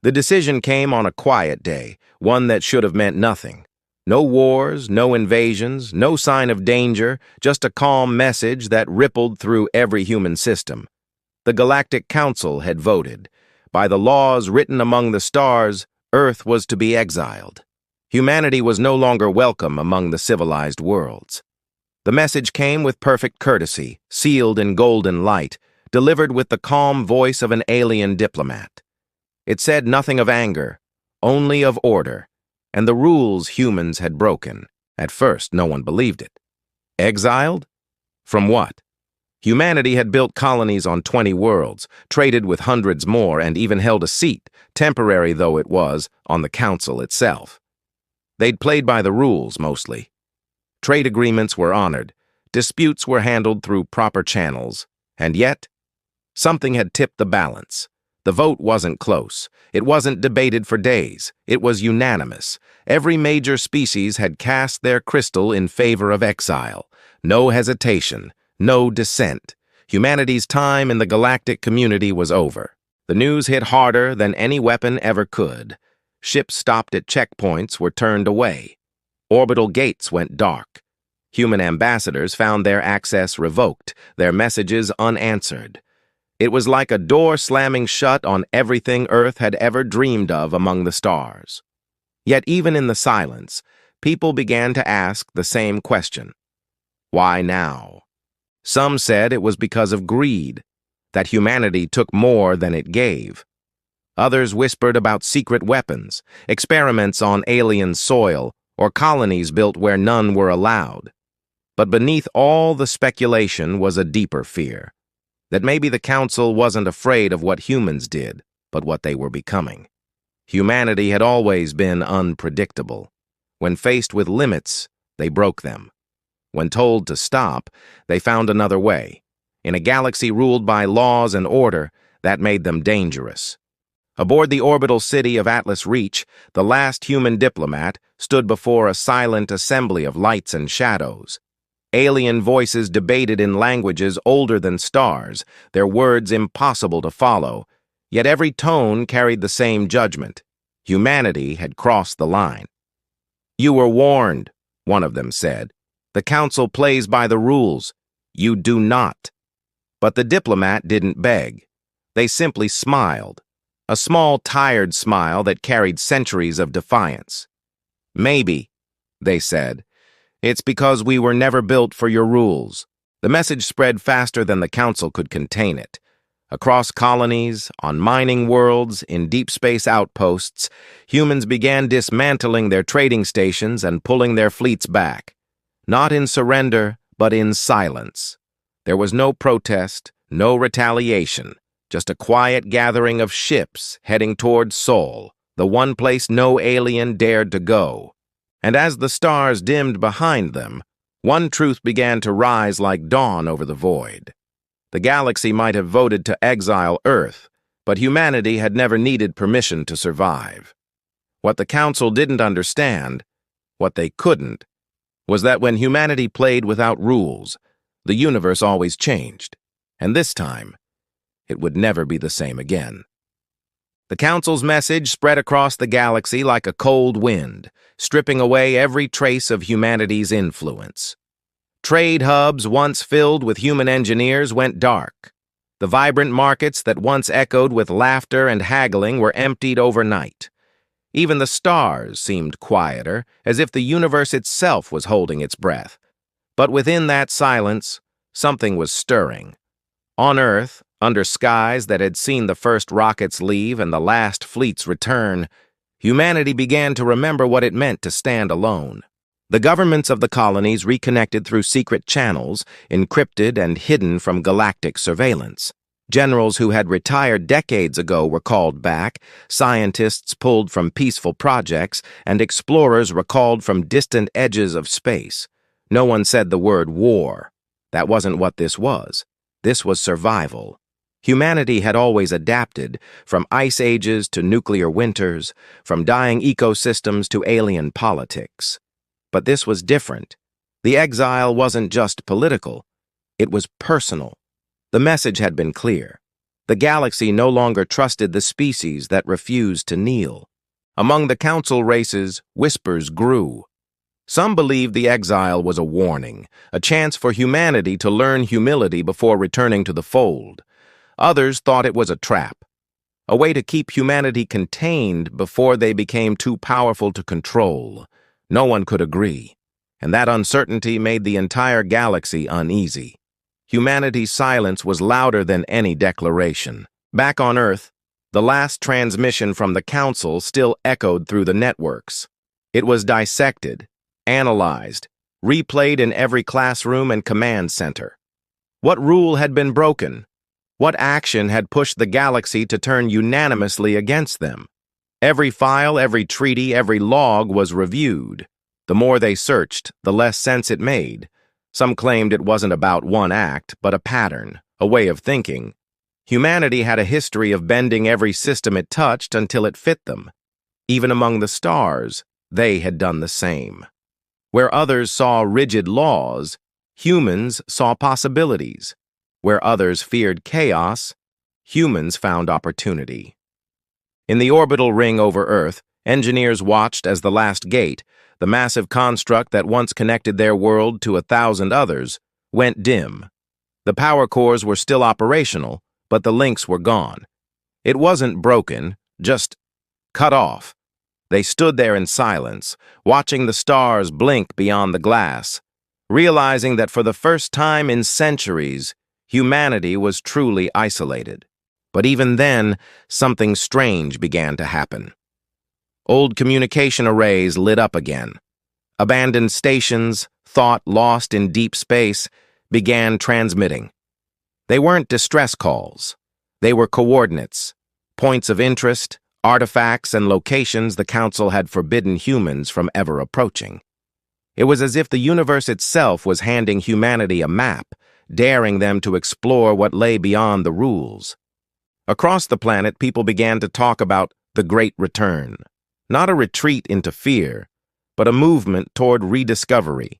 The decision came on a quiet day, one that should have meant nothing. No wars, no invasions, no sign of danger, just a calm message that rippled through every human system. The Galactic Council had voted. By the laws written among the stars, Earth was to be exiled. Humanity was no longer welcome among the civilized worlds. The message came with perfect courtesy, sealed in golden light, delivered with the calm voice of an alien diplomat. It said nothing of anger, only of order, and the rules humans had broken. At first, no one believed it. Exiled? From what? Humanity had built colonies on 20 worlds, traded with hundreds more, and even held a seat, temporary though it was, on the council itself. They'd played by the rules, mostly. Trade agreements were honored, disputes were handled through proper channels, and yet, something had tipped the balance. The vote wasn't close. It wasn't debated for days. It was unanimous. Every major species had cast their crystal in favor of exile. No hesitation, no dissent. Humanity's time in the galactic community was over. The news hit harder than any weapon ever could. Ships stopped at checkpoints were turned away. Orbital gates went dark. Human ambassadors found their access revoked, their messages unanswered. It was like a door slamming shut on everything Earth had ever dreamed of among the stars. Yet even in the silence, people began to ask the same question. Why now? Some said it was because of greed, that humanity took more than it gave. Others whispered about secret weapons, experiments on alien soil, or colonies built where none were allowed. But beneath all the speculation was a deeper fear. That maybe the Council wasn't afraid of what humans did, but what they were becoming. Humanity had always been unpredictable. When faced with limits, they broke them. When told to stop, they found another way. In a galaxy ruled by laws and order, that made them dangerous. Aboard the orbital city of Atlas Reach, the last human diplomat stood before a silent assembly of lights and shadows. Alien voices debated in languages older than stars, their words impossible to follow, yet every tone carried the same judgment. Humanity had crossed the line. "You were warned," one of them said. "The Council plays by the rules. You do not." But the diplomat didn't beg. They simply smiled, a small, tired smile that carried centuries of defiance. "Maybe," they said. "It's because we were never built for your rules." The message spread faster than the Council could contain it. Across colonies, on mining worlds, in deep space outposts, humans began dismantling their trading stations and pulling their fleets back. Not in surrender, but in silence. There was no protest, no retaliation, just a quiet gathering of ships heading toward Sol, the one place no alien dared to go. And as the stars dimmed behind them, one truth began to rise like dawn over the void. The galaxy might have voted to exile Earth, but humanity had never needed permission to survive. What the Council didn't understand, what they couldn't, was that when humanity played without rules, the universe always changed, and this time, it would never be the same again. The Council's message spread across the galaxy like a cold wind, stripping away every trace of humanity's influence. Trade hubs once filled with human engineers went dark. The vibrant markets that once echoed with laughter and haggling were emptied overnight. Even the stars seemed quieter, as if the universe itself was holding its breath. But within that silence, something was stirring. On Earth, under skies that had seen the first rockets leave and the last fleets return, humanity began to remember what it meant to stand alone. The governments of the colonies reconnected through secret channels, encrypted and hidden from galactic surveillance. Generals who had retired decades ago were called back, scientists pulled from peaceful projects, and explorers recalled from distant edges of space. No one said the word war. That wasn't what this was. This was survival. Humanity had always adapted, from ice ages to nuclear winters, from dying ecosystems to alien politics. But this was different. The exile wasn't just political. It was personal. The message had been clear. The galaxy no longer trusted the species that refused to kneel. Among the council races, whispers grew. Some believed the exile was a warning, a chance for humanity to learn humility before returning to the fold. Others thought it was a trap, a way to keep humanity contained before they became too powerful to control. No one could agree, and that uncertainty made the entire galaxy uneasy. Humanity's silence was louder than any declaration. Back on Earth, the last transmission from the Council still echoed through the networks. It was dissected, analyzed, replayed in every classroom and command center. What rule had been broken? What action had pushed the galaxy to turn unanimously against them? Every file, every treaty, every log was reviewed. The more they searched, the less sense it made. Some claimed it wasn't about one act, but a pattern, a way of thinking. Humanity had a history of bending every system it touched until it fit them. Even among the stars, they had done the same. Where others saw rigid laws, humans saw possibilities. Where others feared chaos, humans found opportunity. In the orbital ring over Earth, engineers watched as the last gate, the massive construct that once connected their world to 1,000 others, went dim. The power cores were still operational, but the links were gone. It wasn't broken, just cut off. They stood there in silence, watching the stars blink beyond the glass, realizing that for the first time in centuries, humanity was truly isolated. But even then, something strange began to happen. Old communication arrays lit up again. Abandoned stations, thought lost in deep space, began transmitting. They weren't distress calls. They were coordinates, points of interest, artifacts, and locations the Council had forbidden humans from ever approaching. It was as if the universe itself was handing humanity a map, daring them to explore what lay beyond the rules. Across the planet, people began to talk about the Great Return. Not a retreat into fear, but a movement toward rediscovery.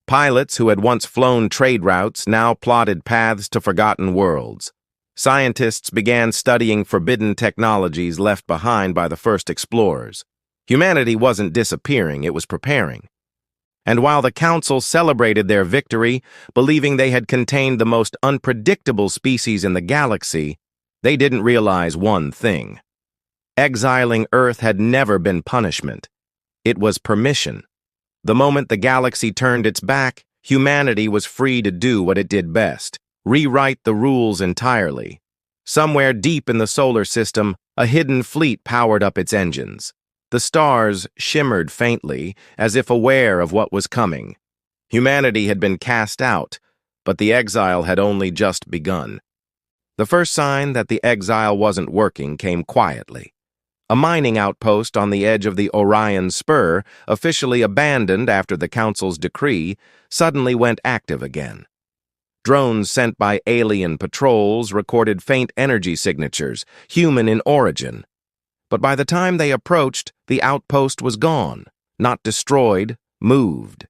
Pilots who had once flown trade routes now plotted paths to forgotten worlds. Scientists began studying forbidden technologies left behind by the first explorers. Humanity wasn't disappearing, it was preparing. And while the Council celebrated their victory, believing they had contained the most unpredictable species in the galaxy, they didn't realize one thing. Exiling Earth had never been punishment. It was permission. The moment the galaxy turned its back, humanity was free to do what it did best, rewrite the rules entirely. Somewhere deep in the solar system, a hidden fleet powered up its engines. The stars shimmered faintly, as if aware of what was coming. Humanity had been cast out, but the exile had only just begun. The first sign that the exile wasn't working came quietly. A mining outpost on the edge of the Orion Spur, officially abandoned after the Council's decree, suddenly went active again. Drones sent by alien patrols recorded faint energy signatures, human in origin. But by the time they approached, the outpost was gone, not destroyed, moved.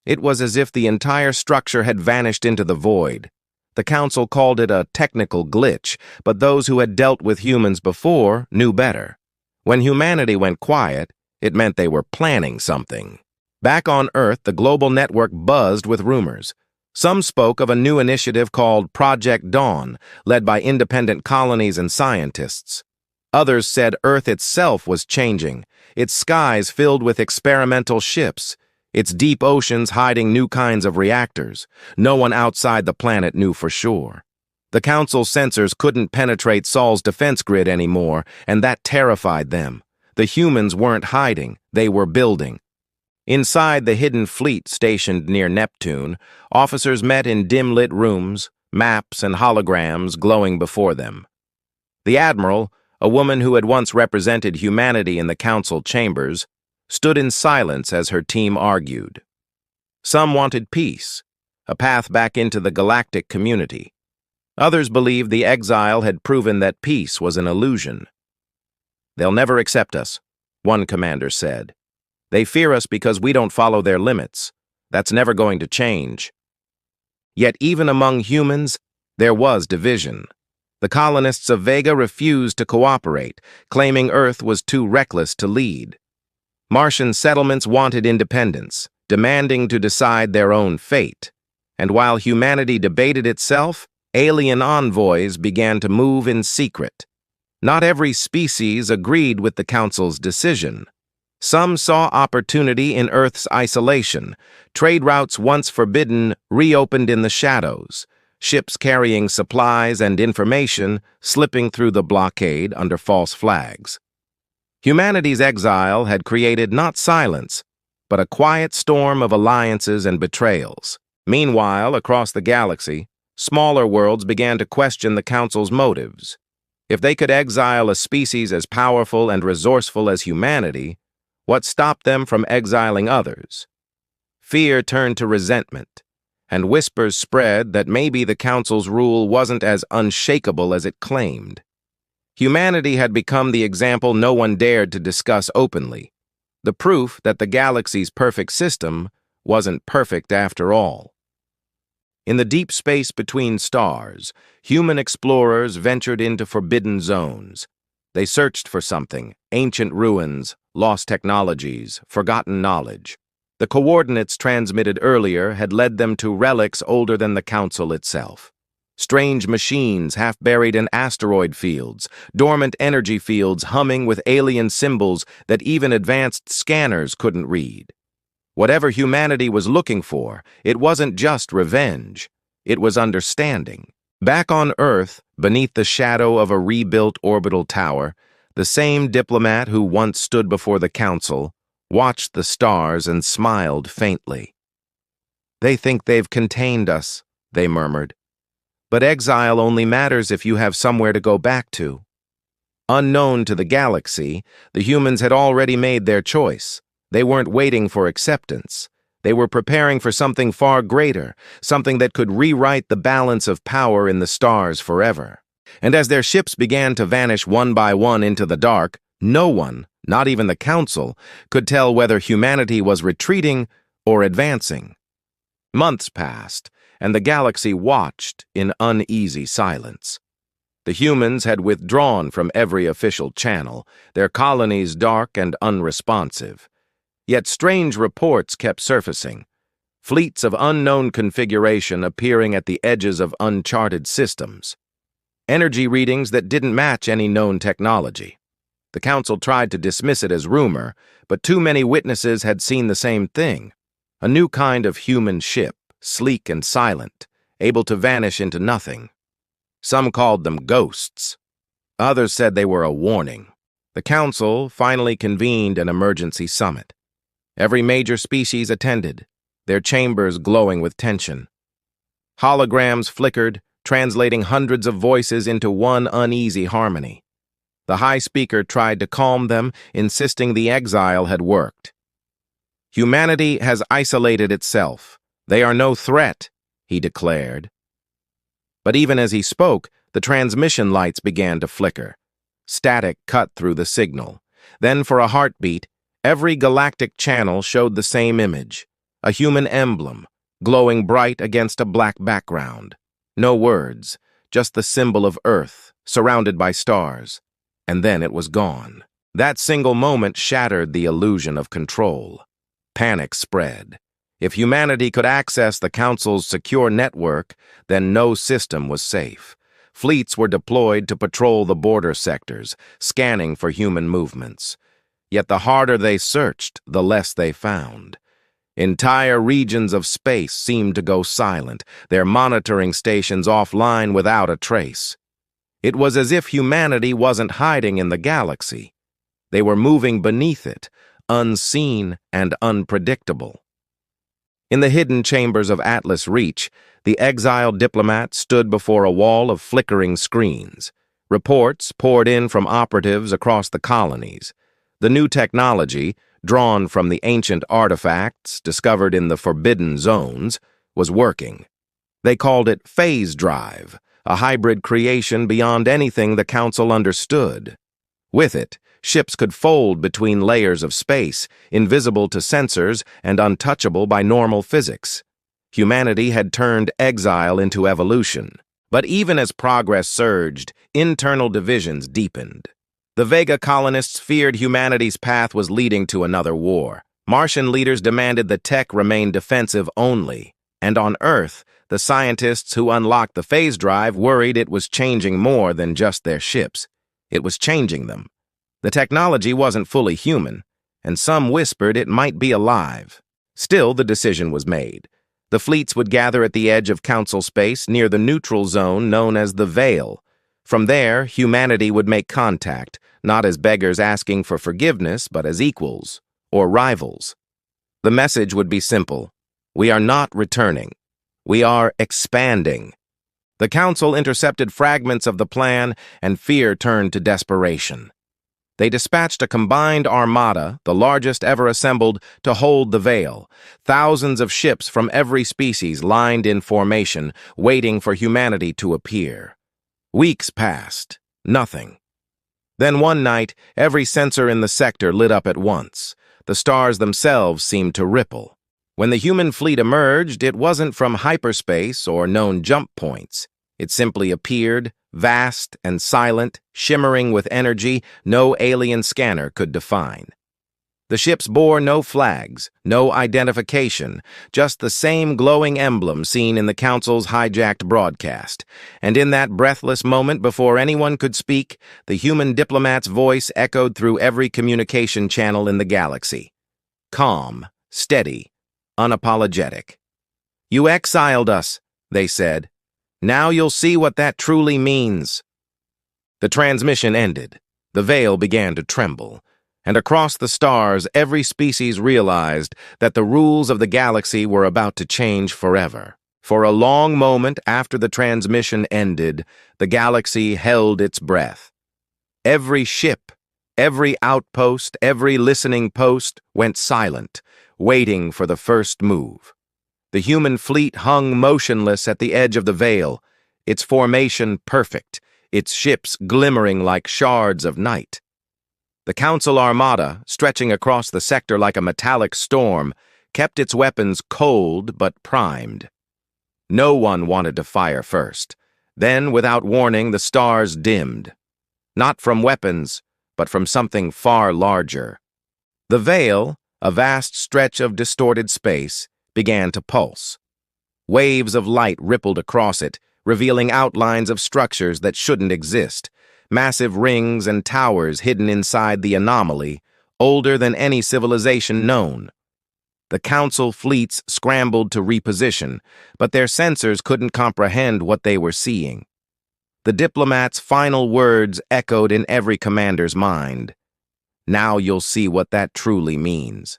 It was as if the entire structure had vanished into the void. The Council called it a technical glitch, but those who had dealt with humans before knew better. When humanity went quiet, it meant they were planning something. Back on Earth, the global network buzzed with rumors. Some spoke of a new initiative called Project Dawn, led by independent colonies and scientists. Others said Earth itself was changing, its skies filled with experimental ships, its deep oceans hiding new kinds of reactors. No one outside the planet knew for sure. The Council's sensors couldn't penetrate Sol's defense grid anymore, and that terrified them. The humans weren't hiding, they were building. Inside the hidden fleet stationed near Neptune, officers met in dim-lit rooms, maps and holograms glowing before them. The Admiral, a woman who had once represented humanity in the Council chambers, stood in silence as her team argued. Some wanted peace, a path back into the galactic community. Others believed the exile had proven that peace was an illusion. "They'll never accept us," one commander said. "They fear us because we don't follow their limits. That's never going to change." Yet even among humans, there was division. The colonists of Vega refused to cooperate, claiming Earth was too reckless to lead. Martian settlements wanted independence, demanding to decide their own fate. And while humanity debated itself, alien envoys began to move in secret. Not every species agreed with the Council's decision. Some saw opportunity in Earth's isolation. Trade routes once forbidden reopened in the shadows, ships carrying supplies and information slipping through the blockade under false flags. Humanity's exile had created not silence, but a quiet storm of alliances and betrayals. Meanwhile, across the galaxy, smaller worlds began to question the Council's motives. If they could exile a species as powerful and resourceful as humanity, what stopped them from exiling others? Fear turned to resentment, and whispers spread that maybe the Council's rule wasn't as unshakable as it claimed. Humanity had become the example no one dared to discuss openly, the proof that the galaxy's perfect system wasn't perfect after all. In the deep space between stars, human explorers ventured into forbidden zones. They searched for something: ancient ruins, lost technologies, forgotten knowledge. The coordinates transmitted earlier had led them to relics older than the Council itself. Strange machines half buried in asteroid fields, dormant energy fields humming with alien symbols that even advanced scanners couldn't read. Whatever humanity was looking for, it wasn't just revenge. It was understanding. Back on Earth, beneath the shadow of a rebuilt orbital tower, the same diplomat who once stood before the Council watched the stars and smiled faintly. "They think they've contained us," they murmured. "But exile only matters if you have somewhere to go back to." Unknown to the galaxy, the humans had already made their choice. They weren't waiting for acceptance. They were preparing for something far greater, something that could rewrite the balance of power in the stars forever. And as their ships began to vanish one by one into the dark, no one, not even the Council, could tell whether humanity was retreating or advancing. Months passed, and the galaxy watched in uneasy silence. The humans had withdrawn from every official channel, their colonies dark and unresponsive. Yet strange reports kept surfacing, fleets of unknown configuration appearing at the edges of uncharted systems, energy readings that didn't match any known technology. The Council tried to dismiss it as rumor, but too many witnesses had seen the same thing: a new kind of human ship, sleek and silent, able to vanish into nothing. Some called them ghosts. Others said they were a warning. The Council finally convened an emergency summit. Every major species attended, their chambers glowing with tension. Holograms flickered, translating hundreds of voices into one uneasy harmony. The High Speaker tried to calm them, insisting the exile had worked. "Humanity has isolated itself. They are no threat," he declared. But even as he spoke, the transmission lights began to flicker. Static cut through the signal. Then, for a heartbeat, every galactic channel showed the same image: a human emblem, glowing bright against a black background. No words, just the symbol of Earth, surrounded by stars. And then it was gone. That single moment shattered the illusion of control. Panic spread. If humanity could access the Council's secure network, then no system was safe. Fleets were deployed to patrol the border sectors, scanning for human movements. Yet the harder they searched, the less they found. Entire regions of space seemed to go silent, their monitoring stations offline without a trace. It was as if humanity wasn't hiding in the galaxy. They were moving beneath it, unseen and unpredictable. In the hidden chambers of Atlas Reach, the exiled diplomat stood before a wall of flickering screens. Reports poured in from operatives across the colonies. The new technology, drawn from the ancient artifacts discovered in the forbidden zones, was working. They called it phase drive, a hybrid creation beyond anything the Council understood. With it, ships could fold between layers of space, invisible to sensors and untouchable by normal physics. Humanity had turned exile into evolution. But even as progress surged, internal divisions deepened. The Vega colonists feared humanity's path was leading to another war. Martian leaders demanded the tech remain defensive only. And on Earth, the scientists who unlocked the phase drive worried it was changing more than just their ships. It was changing them. The technology wasn't fully human, and some whispered it might be alive. Still, the decision was made. The fleets would gather at the edge of Council space near the neutral zone known as the Veil. From there, humanity would make contact, not as beggars asking for forgiveness, but as equals, or rivals. The message would be simple. We are not returning. We are expanding. The Council intercepted fragments of the plan, and fear turned to desperation. They dispatched a combined armada, the largest ever assembled, to hold the Veil. Thousands of ships from every species lined in formation, waiting for humanity to appear. Weeks passed. Nothing. Then one night, every sensor in the sector lit up at once. The stars themselves seemed to ripple. When the human fleet emerged, it wasn't from hyperspace or known jump points. It simply appeared, vast and silent, shimmering with energy no alien scanner could define. The ships bore no flags, no identification, just the same glowing emblem seen in the Council's hijacked broadcast. And in that breathless moment before anyone could speak, the human diplomat's voice echoed through every communication channel in the galaxy. Calm, steady, unapologetic. "You exiled us," they said. "Now you'll see what that truly means." The transmission ended. The Veil began to tremble. And across the stars, every species realized that the rules of the galaxy were about to change forever. For a long moment after the transmission ended, the galaxy held its breath. Every ship, every outpost, every listening post went silent, waiting for the first move. The human fleet hung motionless at the edge of the Veil, its formation perfect, its ships glimmering like shards of night. The Council armada, stretching across the sector like a metallic storm, kept its weapons cold but primed. No one wanted to fire first. Then, without warning, the stars dimmed. Not from weapons, but from something far larger. The Veil, a vast stretch of distorted space, began to pulse. Waves of light rippled across it, revealing outlines of structures that shouldn't exist. Massive rings and towers hidden inside the anomaly, older than any civilization known. The Council fleets scrambled to reposition, but their sensors couldn't comprehend what they were seeing. The diplomat's final words echoed in every commander's mind. Now you'll see what that truly means.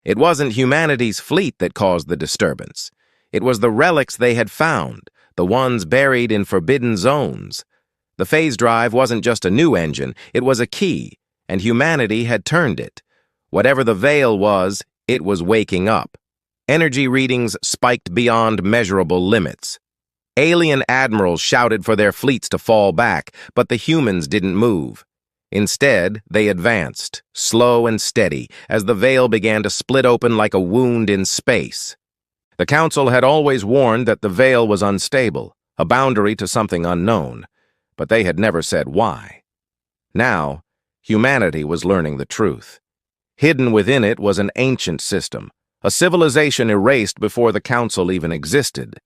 It wasn't humanity's fleet that caused the disturbance. It was the relics they had found, the ones buried in forbidden zones. The phase drive wasn't just a new engine, it was a key, and humanity had turned it. Whatever the Veil was, it was waking up. Energy readings spiked beyond measurable limits. Alien admirals shouted for their fleets to fall back, but the humans didn't move. Instead, they advanced, slow and steady, as the Veil began to split open like a wound in space. The Council had always warned that the Veil was unstable, a boundary to something unknown. But they had never said why. Now, humanity was learning the truth. Hidden within it was an ancient system, a civilization erased before the Council even existed.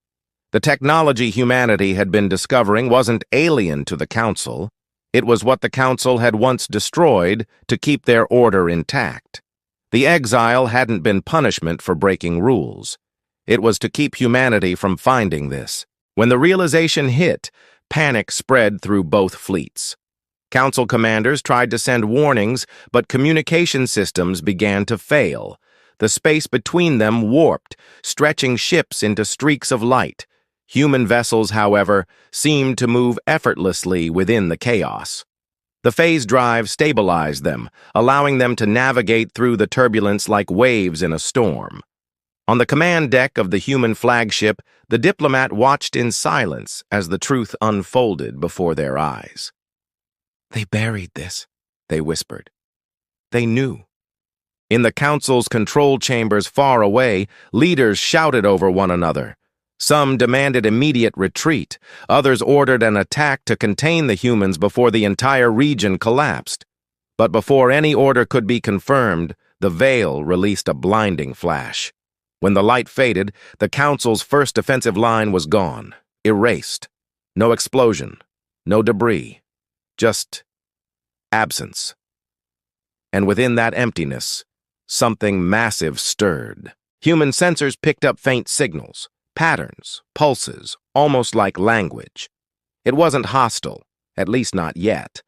The technology humanity had been discovering wasn't alien to the Council. It was what the Council had once destroyed to keep their order intact. The Exile hadn't been punishment for breaking rules. It was to keep humanity from finding this. When the realization hit, panic spread through both fleets. Council commanders tried to send warnings, but communication systems began to fail. The space between them warped, stretching ships into streaks of light. Human vessels, however, seemed to move effortlessly within the chaos. The phase drive stabilized them, allowing them to navigate through the turbulence like waves in a storm. On the command deck of the human flagship, the diplomat watched in silence as the truth unfolded before their eyes. "They buried this," they whispered. They knew. In the Council's control chambers far away, leaders shouted over one another. Some demanded immediate retreat. Others ordered an attack to contain the humans before the entire region collapsed. But before any order could be confirmed, the veil released a blinding flash. When the light faded, the Council's first defensive line was gone, erased. No explosion, no debris, just absence. And within that emptiness, something massive stirred. Human sensors picked up faint signals, patterns, pulses, almost like language. It wasn't hostile, at least not yet,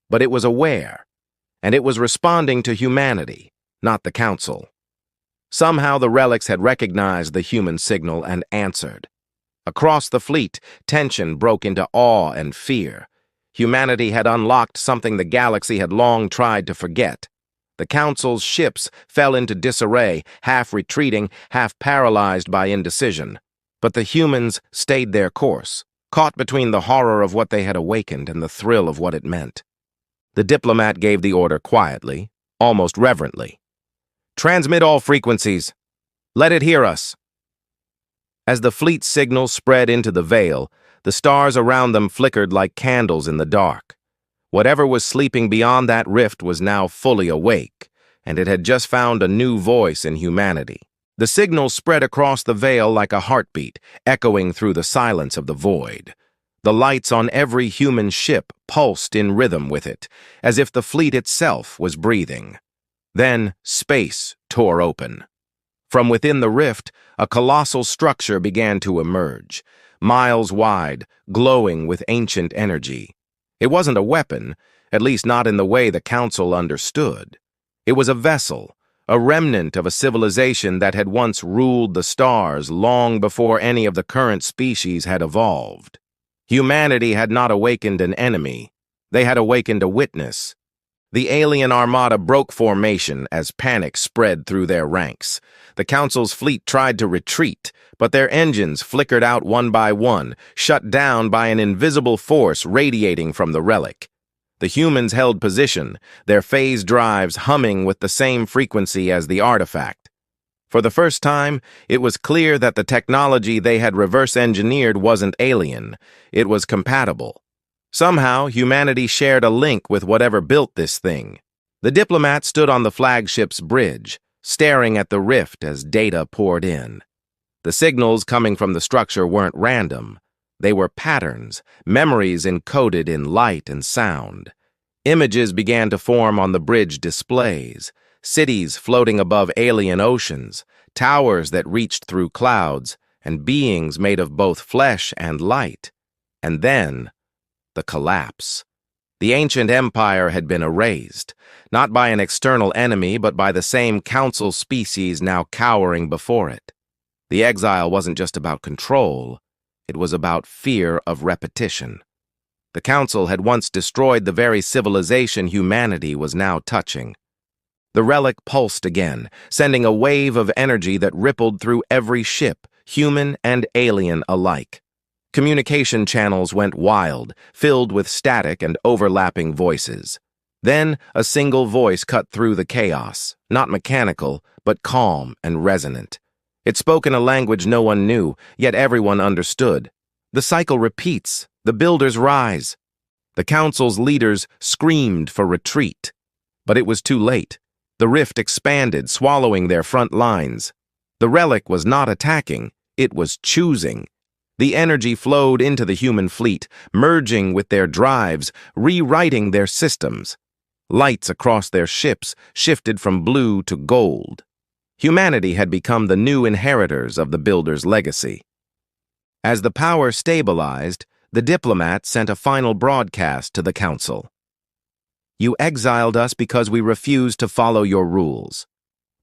but it was aware, and it was responding to humanity, not the Council. Somehow the relics had recognized the human signal and answered. Across the fleet, tension broke into awe and fear. Humanity had unlocked something the galaxy had long tried to forget. The Council's ships fell into disarray, half retreating, half paralyzed by indecision. But the humans stayed their course, caught between the horror of what they had awakened and the thrill of what it meant. The diplomat gave the order quietly, almost reverently. "Transmit all frequencies. Let it hear us." As the fleet's signal spread into the veil, the stars around them flickered like candles in the dark. Whatever was sleeping beyond that rift was now fully awake, and it had just found a new voice in humanity. The signal spread across the veil like a heartbeat, echoing through the silence of the void. The lights on every human ship pulsed in rhythm with it, as if the fleet itself was breathing. Then space tore open. From within the rift, a colossal structure began to emerge, miles wide, glowing with ancient energy. It wasn't a weapon, at least not in the way the Council understood. It was a vessel, a remnant of a civilization that had once ruled the stars long before any of the current species had evolved. Humanity had not awakened an enemy. They had awakened a witness. The alien armada broke formation as panic spread through their ranks. The Council's fleet tried to retreat, but their engines flickered out one by one, shut down by an invisible force radiating from the relic. The humans held position, their phase drives humming with the same frequency as the artifact. For the first time, it was clear that the technology they had reverse-engineered wasn't alien. It was compatible. Somehow, humanity shared a link with whatever built this thing. The diplomat stood on the flagship's bridge, staring at the rift as data poured in. The signals coming from the structure weren't random. They were patterns, memories encoded in light and sound. Images began to form on the bridge displays, cities floating above alien oceans, towers that reached through clouds, and beings made of both flesh and light. And then, the collapse. The ancient empire had been erased, not by an external enemy, but by the same Council species now cowering before it. The exile wasn't just about control. It was about fear of repetition. The Council had once destroyed the very civilization humanity was now touching. The relic pulsed again, sending a wave of energy that rippled through every ship, human and alien alike. Communication channels went wild, filled with static and overlapping voices. Then a single voice cut through the chaos, not mechanical, but calm and resonant. It spoke in a language no one knew, yet everyone understood. The cycle repeats. The builders rise. The Council's leaders screamed for retreat. But it was too late. The rift expanded, swallowing their front lines. The relic was not attacking. It was choosing. The energy flowed into the human fleet, merging with their drives, rewriting their systems. Lights across their ships shifted from blue to gold. Humanity had become the new inheritors of the Builder's legacy. As the power stabilized, the diplomat sent a final broadcast to the Council. "You exiled us because we refused to follow your rules.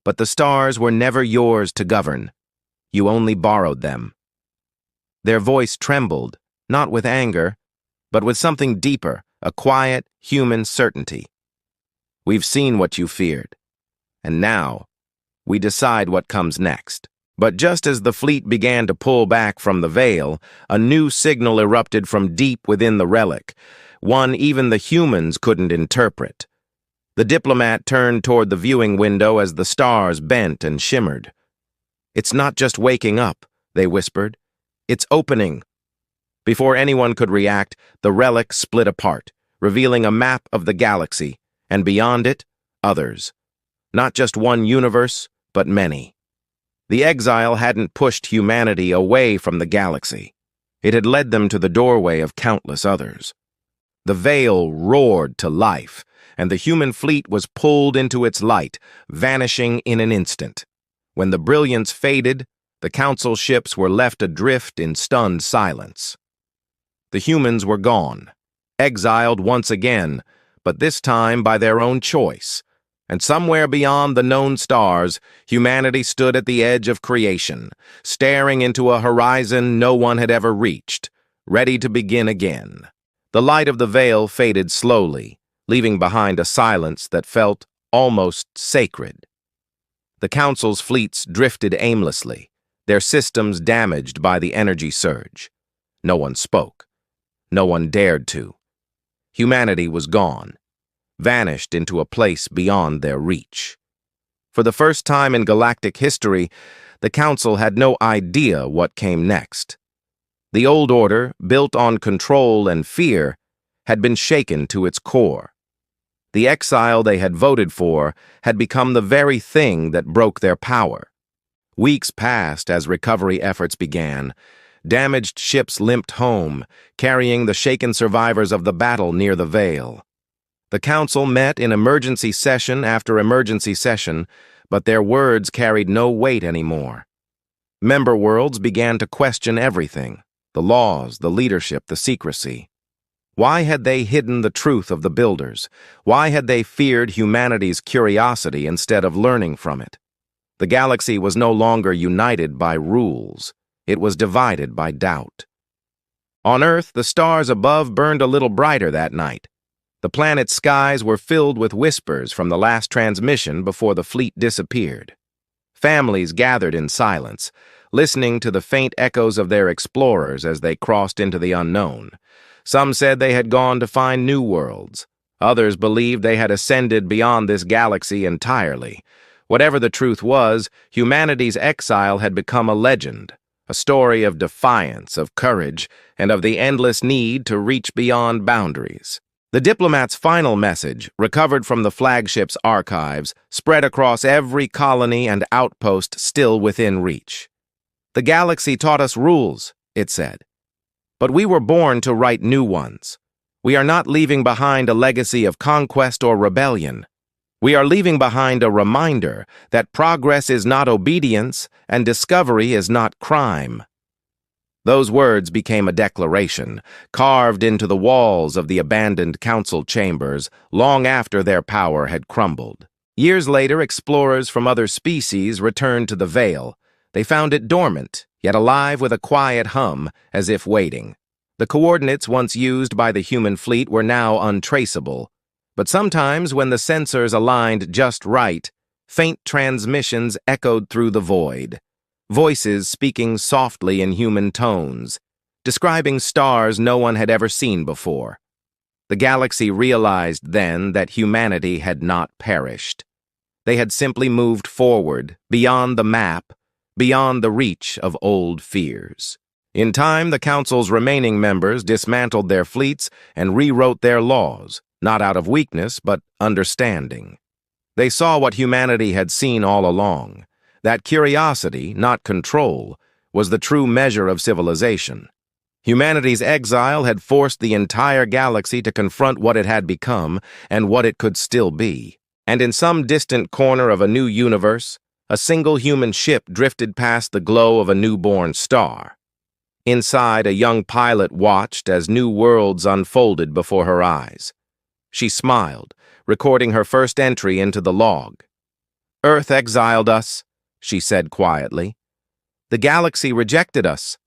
But the stars were never yours to govern. You only borrowed them." Their voice trembled, not with anger, but with something deeper, a quiet, human certainty. "We've seen what you feared, and now we decide what comes next." But just as the fleet began to pull back from the veil, a new signal erupted from deep within the relic, one even the humans couldn't interpret. The diplomat turned toward the viewing window as the stars bent and shimmered. "It's not just waking up," they whispered. It's opening. Before anyone could react, the relic split apart, revealing a map of the galaxy, and beyond it, others. Not just one universe, but many. The Exile hadn't pushed humanity away from the galaxy. It had led them to the doorway of countless others. The veil roared to life, and the human fleet was pulled into its light, vanishing in an instant. When the brilliance faded, the Council ships were left adrift in stunned silence. The humans were gone, exiled once again, but this time by their own choice. And somewhere beyond the known stars, humanity stood at the edge of creation, staring into a horizon no one had ever reached, ready to begin again. The light of the veil faded slowly, leaving behind a silence that felt almost sacred. The Council's fleets drifted aimlessly, their systems damaged by the energy surge. No one spoke. No one dared to. Humanity was gone, vanished into a place beyond their reach. For the first time in galactic history, the Council had no idea what came next. The old order, built on control and fear, had been shaken to its core. The exile they had voted for had become the very thing that broke their power. Weeks passed as recovery efforts began. Damaged ships limped home, carrying the shaken survivors of the battle near the Veil. The Council met in emergency session after emergency session, but their words carried no weight anymore. Member worlds began to question everything: the laws, the leadership, the secrecy. Why had they hidden the truth of the builders? Why had they feared humanity's curiosity instead of learning from it? The galaxy was no longer united by rules. It was divided by doubt. On Earth, the stars above burned a little brighter that night. The planet's skies were filled with whispers from the last transmission before the fleet disappeared. Families gathered in silence, listening to the faint echoes of their explorers as they crossed into the unknown. Some said they had gone to find new worlds. Others believed they had ascended beyond this galaxy entirely. Whatever the truth was, humanity's exile had become a legend, a story of defiance, of courage, and of the endless need to reach beyond boundaries. The diplomat's final message, recovered from the flagship's archives, spread across every colony and outpost still within reach. "The galaxy taught us rules," it said. "But we were born to write new ones. We are not leaving behind a legacy of conquest or rebellion. We are leaving behind a reminder that progress is not obedience and discovery is not crime." Those words became a declaration, carved into the walls of the abandoned council chambers long after their power had crumbled. Years later, explorers from other species returned to the Veil. They found it dormant, yet alive with a quiet hum, as if waiting. The coordinates once used by the human fleet were now untraceable. But sometimes, when the sensors aligned just right, faint transmissions echoed through the void. Voices speaking softly in human tones, describing stars no one had ever seen before. The galaxy realized then that humanity had not perished. They had simply moved forward, beyond the map, beyond the reach of old fears. In time, the Council's remaining members dismantled their fleets and rewrote their laws, not out of weakness, but understanding. They saw what humanity had seen all along. That curiosity, not control, was the true measure of civilization. Humanity's exile had forced the entire galaxy to confront what it had become and what it could still be. And in some distant corner of a new universe, a single human ship drifted past the glow of a newborn star. Inside, a young pilot watched as new worlds unfolded before her eyes. She smiled, recording her first entry into the log. "Earth exiled us," she said quietly. "The galaxy rejected us.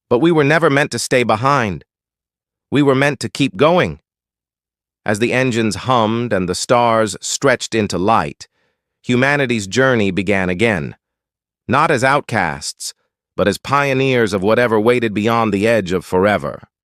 But we were never meant to stay behind. We were meant to keep going." As the engines hummed and the stars stretched into light, humanity's journey began again. Not as outcasts, but as pioneers of whatever waited beyond the edge of forever.